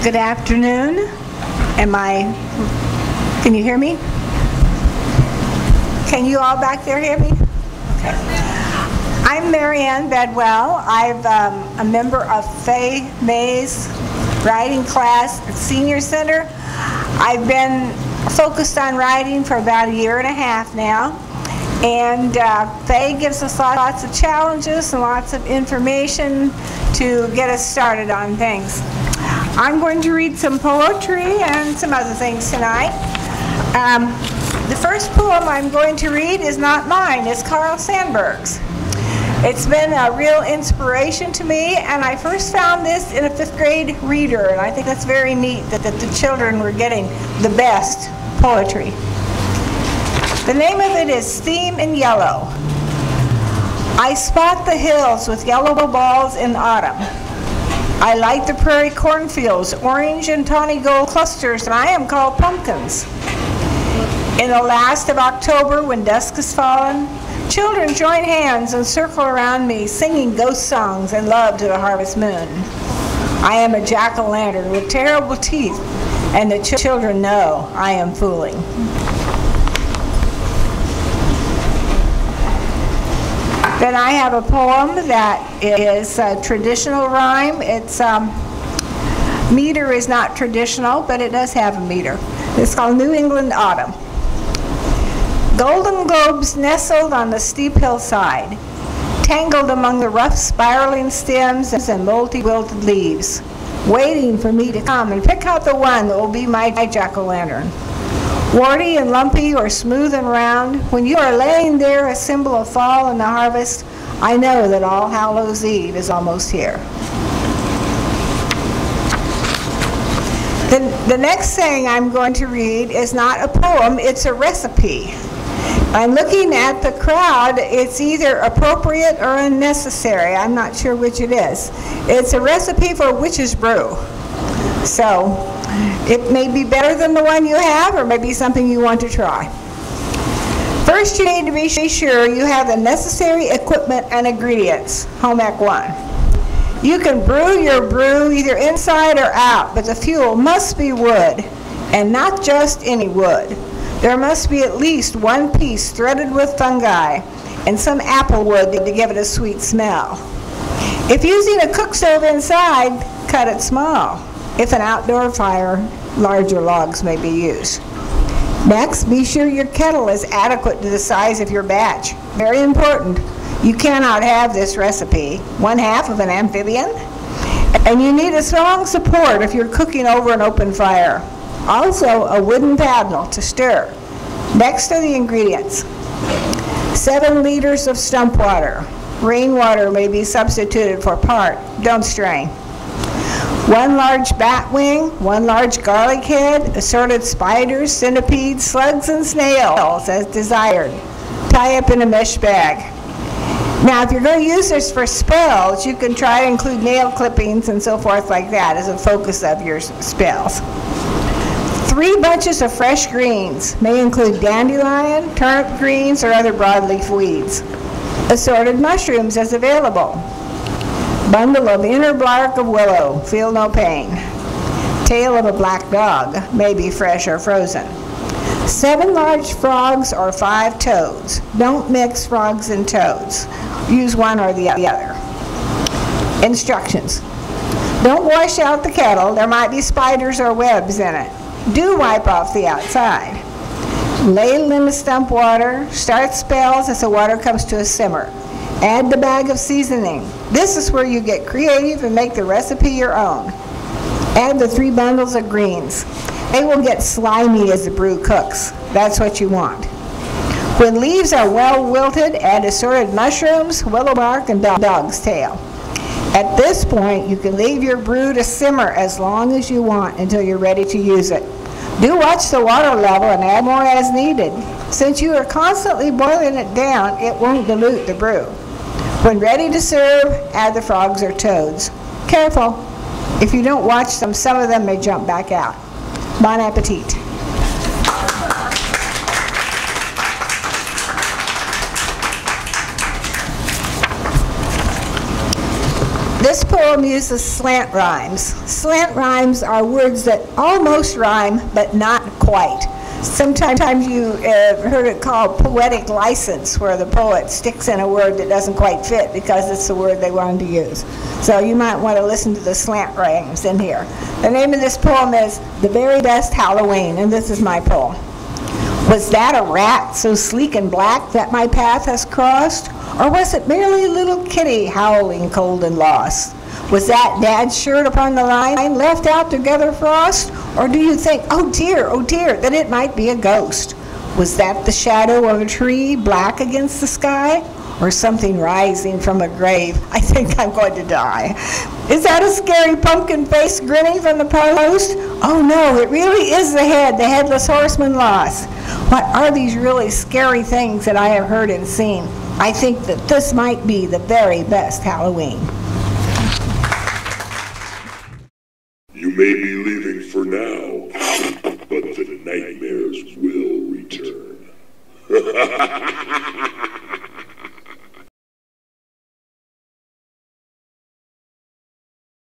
Good afternoon. Can you hear me? Can you all back there hear me? Okay. I'm Ann Bedwell. I'm a member of Faye May's writing class at Senior Center. I've been focused on writing for about 1.5 years now. And Faye gives us lots of challenges and lots of information to get us started on things. I'm going to read some poetry and some other things tonight. The first poem I'm going to read is not mine, it's Carl Sandburg's. It's been a real inspiration to me, and I first found this in a 5th grade reader, and I think that's very neat that the children were getting the best poetry. The name of it is Theme in Yellow. I spot the hills with yellow balls in autumn. I light the prairie cornfields, orange and tawny gold clusters, and I am called pumpkins. In the last of October, when dusk has fallen, children join hands and circle around me, singing ghost songs and love to the harvest moon. I am a jack-o'-lantern with terrible teeth, and the children know I am fooling. Then I have a poem that is a traditional rhyme. Its meter is not traditional, but it does have a meter. It's called New England Autumn. Golden globes nestled on the steep hillside, tangled among the rough spiraling stems and multi-wilted leaves, waiting for me to come and pick out the one that will be my jack-o'-lantern. Warty and lumpy or smooth and round, when you are laying there a symbol of fall and the harvest, I know that All Hallows Eve is almost here. The next thing I'm going to read is not a poem, it's a recipe. I'm looking at the crowd, it's either appropriate or unnecessary. I'm not sure which it is. It's a recipe for witch's brew. So, it may be better than the one you have, or maybe something you want to try. First, you need to be sure you have the necessary equipment and ingredients. Home Ec 1. You can brew your brew either inside or out, but the fuel must be wood, and not just any wood. There must be at least one piece threaded with fungi, and some apple wood to give it a sweet smell. If using a cook stove inside, cut it small. If an outdoor fire, larger logs may be used. Next, be sure your kettle is adequate to the size of your batch. Very important. You cannot have this recipe 1/2 of an amphibian, and you need a strong support if you're cooking over an open fire. Also, a wooden paddle to stir. Next are the ingredients. 7 liters of stump water. Rainwater may be substituted for part. Don't strain. 1 large bat wing, 1 large garlic head, assorted spiders, centipedes, slugs, and snails as desired. Tie up in a mesh bag. Now, if you're going to use this for spells, you can try to include nail clippings and so forth like that as a focus of your spells. 3 bunches of fresh greens may include dandelion, turnip greens, or other broadleaf weeds. Assorted mushrooms as available. Bundle of inner bark of willow, feel no pain. Tail of a black dog, may be fresh or frozen. 7 large frogs or 5 toads. Don't mix frogs and toads. Use one or the other. Instructions. Don't wash out the kettle. There might be spiders or webs in it. Do wipe off the outside. Ladle in the stump water. Start spells as the water comes to a simmer. Add the bag of seasoning. This is where you get creative and make the recipe your own. Add the 3 bundles of greens. They will get slimy as the brew cooks. That's what you want. When leaves are well wilted, add assorted mushrooms, willow bark, and dog's tail. At this point, you can leave your brew to simmer as long as you want until you're ready to use it. Do watch the water level and add more as needed. Since you are constantly boiling it down, it won't dilute the brew. When ready to serve, add the frogs or toads. Careful. If you don't watch them, some of them may jump back out. Bon appetit. This poem poem uses slant rhymes. Slant rhymes are words that almost rhyme, but not quite. Sometimes you heard it called poetic license, where the poet sticks in a word that doesn't quite fit because it's the word they wanted to use. So you might want to listen to the slant rhymes in here. The name of this poem is The Very Best Halloween, and this is my poem. Was that a rat so sleek and black that my path has crossed? Or was it merely a little kitty howling cold and lost? Was that Dad's shirt upon the line left out to gather frost? Or do you think, oh dear, that it might be a ghost? Was that the shadow of a tree black against the sky? Or something rising from a grave? I think I'm going to die. Is that a scary pumpkin face grinning from the post? Oh no, it really is the headless horseman lost. What are these really scary things that I have heard and seen? I think that this might be the very best Halloween. You may be leaving for now.